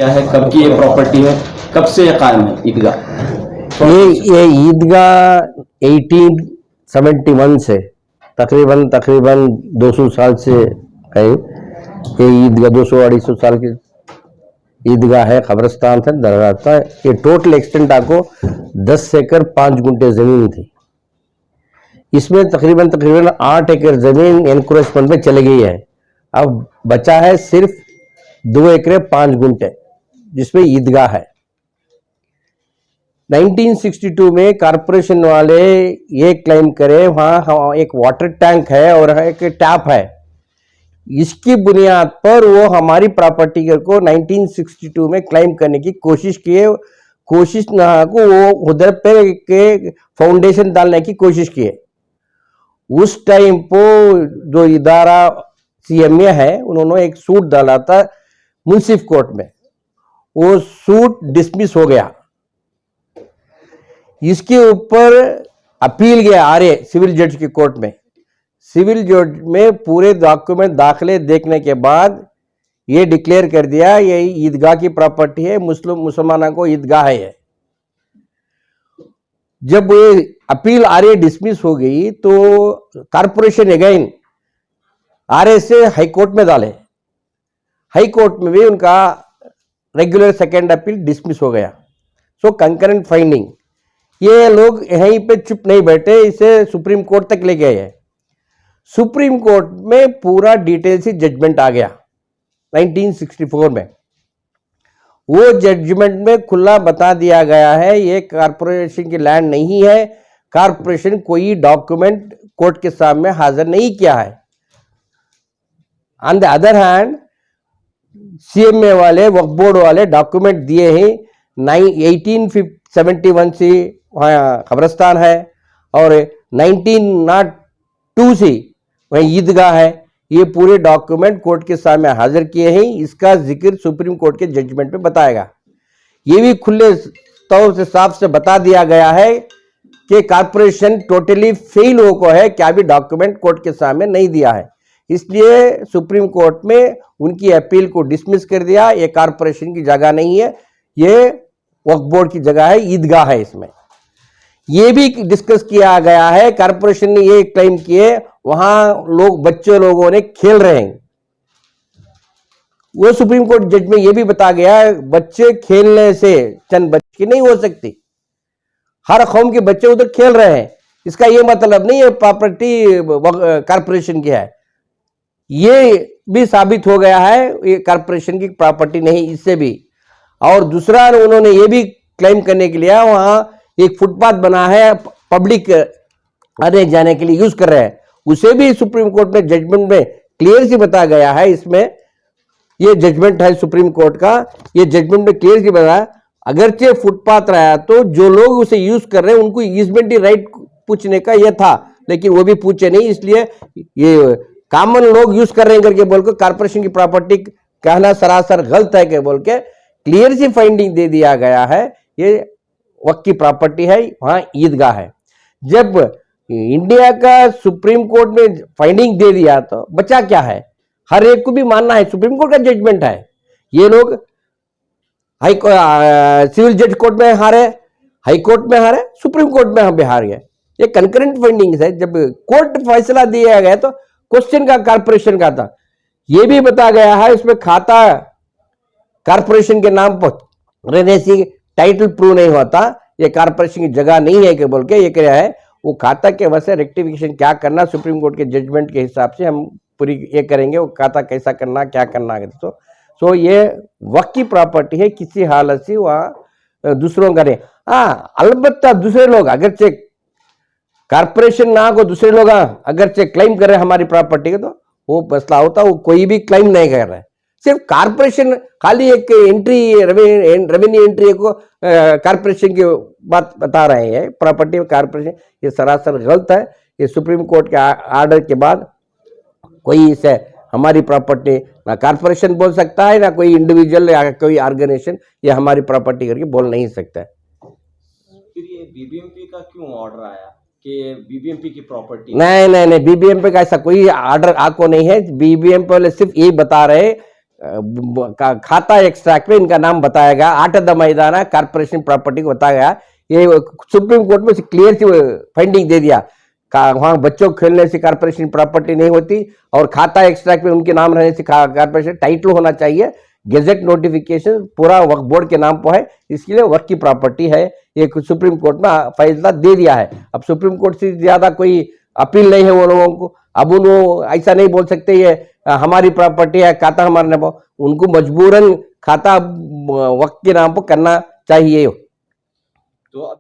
क्या है, कब की ये प्रॉपर्टी है, कब से ये कायम है ईदगाह? ये ईदगाह 1871 से तकरीबन 200 साल से है। ये ईदगाह 200-250 साल की ईदगाह है, कब्रिस्तान था, दरगाह था। ये टोटल एक्सटेंट आपको 10 एकड़ 5 गुंठे जमीन थी। इसमें तकरीबन 8 एकड़ जमीन एनक्रोचमेंट में चली गई है। अब बचा है सिर्फ 2 एकड़ 5 गुंठे जिसमें ईदगाह है। 1962 में कारपोरेशन वाले ये क्लेम करे वहां एक वाटर टैंक है और एक टैप है। इसकी बुनियाद पर वो हमारी प्रॉपर्टी को 1962 में क्लेम करने की कोशिश ना को वो उधर पे के फाउंडेशन डालने की कोशिश किए। उस टाइम को जो इदारा सीएमए है उन्होंने एक सूट डाला था मुंसिफ कोर्ट में, वो सूट डिसमिस हो गया। इसके ऊपर अपील गया आर्य सिविल जज की कोर्ट में। सिविल जज में पूरे डॉक्यूमेंट दाखिले देखने के बाद ये डिक्लेयर कर दिया ये ईदगाह की प्रॉपर्टी है, मुसलमानों को ईदगाह है। जब ये अपील आर्य डिसमिस हो गई तो कारपोरेशन अगेन आर्य से हाई कोर्ट में डाले। हाई कोर्ट में भी उनका रेगुलर सेकेंड अपील डिसमिस हो गया। सो कंकरेंट फाइंडिंग, ये लोग यहीं पे चुप नहीं बैठे, इसे सुप्रीम कोर्ट तक ले गए हैं। सुप्रीम कोर्ट में पूरा डिटेल से जजमेंट आ गया 1964 में। वो जजमेंट में खुला बता दिया गया है ये कारपोरेशन की लैंड नहीं है। कारपोरेशन कोई डॉक्यूमेंट कोर्ट के सामने हाजिर नहीं किया है। On the other hand CMA वाले वक्फ बोर्ड वाले डॉक्यूमेंट दिए हैं। 1871 से वहाँ कब्रिस्तान है और 1902 से वहीं ईदगाह है। ये पूरे डॉक्यूमेंट कोर्ट के सामने हाजिर किए हैं। इसका जिक्र सुप्रीम कोर्ट के जजमेंट में बताएगा। ये भी खुले तौर से साफ से बता दिया गया है कि कारपोरेशन टोटली फेल हो को है, क्या भी डॉक्यूमेंट कोर्ट के सामने नहीं दिया है। इसलिए सुप्रीम कोर्ट में उनकी अपील को डिसमिस कर दिया। ये कारपोरेशन की जगह नहीं है, ये वक्फ बोर्ड की जगह है, ईदगाह है। इसमें यह भी डिस्कस किया गया है, कारपोरेशन ने ये क्लेम किए वहां बच्चे लोगों ने खेल रहे हैं। वो सुप्रीम कोर्ट जज में यह भी बता गया बच्चे खेलने से चंद बच्चे नहीं हो सकती, हर कौम के बच्चे उधर खेल रहे हैं। इसका यह मतलब नहीं है प्रॉपर्टी कारपोरेशन की है। ये भी साबित हो गया है ये कारपोरेशन की प्रॉपर्टी नहीं, इससे भी। और दूसरा उन्होंने ये भी क्लेम करने के लिए वहां एक फुटपाथ बना है, पब्लिक आने जाने के लिए यूज कर रहे हैं, उसे भी सुप्रीम कोर्ट में जजमेंट में क्लियर से बताया गया है। इसमें ये जजमेंट है सुप्रीम कोर्ट का, ये जजमेंट में क्लियर से बताया अगरचे फुटपाथ रहा तो जो लोग उसे यूज कर रहे हैं उनको ईजमेंट राइट पूछने का यह था, लेकिन वो भी पूछे नहीं। इसलिए ये कॉमन लोग यूज कर रहे हैं करके बोल के कारपोरेशन की प्रॉपर्टी कहना सरासर गलत है के बोल के क्लियर सी फाइंडिंग दे दिया गया है। ये वक्त की प्रॉपर्टी है, वहां ईदगाह है। जब इंडिया का सुप्रीम कोर्ट में फाइंडिंग दे दिया तो बचा क्या है, हर एक को भी मानना है सुप्रीम कोर्ट का जजमेंट है। ये लोग सिविल जज कोर्ट में हारे, हाई कोर्ट में हारे, सुप्रीम कोर्ट में हम भी हार गए। ये कंकरेंट फाइंडिंग है। जब कोर्ट फैसला दिया गया तो क्वेश्चन का कारपोरेशन का था, यह भी बता गया है इसमें खाता कारपोरेशन के नाम पर रहने से टाइटल प्रूव नहीं होता, ये कारपोरेशन की जगह नहीं है कि बोल के ये क्या है वो खाता के वजह से रेक्टिफिकेशन क्या करना सुप्रीम कोर्ट के जजमेंट के हिसाब से हम पूरी ये करेंगे, वो खाता कैसा करना क्या करना है। तो ये वक्त की प्रॉपर्टी है, किसी हालत से वहाँ दूसरों का नहीं। हाँ अलबत्ता दूसरे लोग अगरचे कारपोरेशन ना को दूसरे लोग अगरचे क्लेम कर रहे हैं हमारी प्रॉपर्टी के, तो वो मसला होता, वो कोई भी क्लेम नहीं कर रहा है। सिर्फ कारपोरेशन खाली एक एंट्री रेवेन्यू एंट्री को कारपोरेशन की बात बता रहे हैं, प्रॉपर्टी कारपोरेशन, ये सरासर गलत है। ये सुप्रीम कोर्ट के आर्डर के बाद कोई इसे हमारी प्रॉपर्टी ना कारपोरेशन बोल सकता है, ना कोई इंडिविजुअल या कोई ऑर्गेनाइजेशन ये हमारी प्रॉपर्टी करके बोल नहीं सकता है। फिर ये बीबीएमपी का क्यों ऑर्डर आया कि बीबीएमपी की प्रॉपर्टी? नहीं, बीबीएमपी का ऐसा कोई ऑर्डर आपको नहीं है। बीबीएमपी वाले सिर्फ यही बता रहे खाता एक्सट्रैक्ट में इनका नाम बताया गया, आटद मैदाना कारपोरेशन प्रॉपर्टी को बताया गया। ये सुप्रीम कोर्ट में क्लियर सी फाइंडिंग दे दिया, वहां बच्चों को खेलने से कारपोरेशन प्रॉपर्टी नहीं होती, और खाता एक्सट्रैक्ट में उनके नाम रहने से कारपोरेशन टाइटल होना चाहिए, गेजेट नोटिफिकेशन पूरा वक्फ बोर्ड के नाम पर है, इसलिए वक्फ की प्रॉपर्टी है। ये सुप्रीम कोर्ट में फैसला दे दिया है। अब सुप्रीम कोर्ट से ज्यादा कोई अपील नहीं है वो लोगों को। अब उनको ऐसा नहीं बोल सकते ये हमारी प्रॉपर्टी है, खाता हमारे नाम, उनको मजबूरन खाता वक्फ के नाम पर करना चाहिए। तो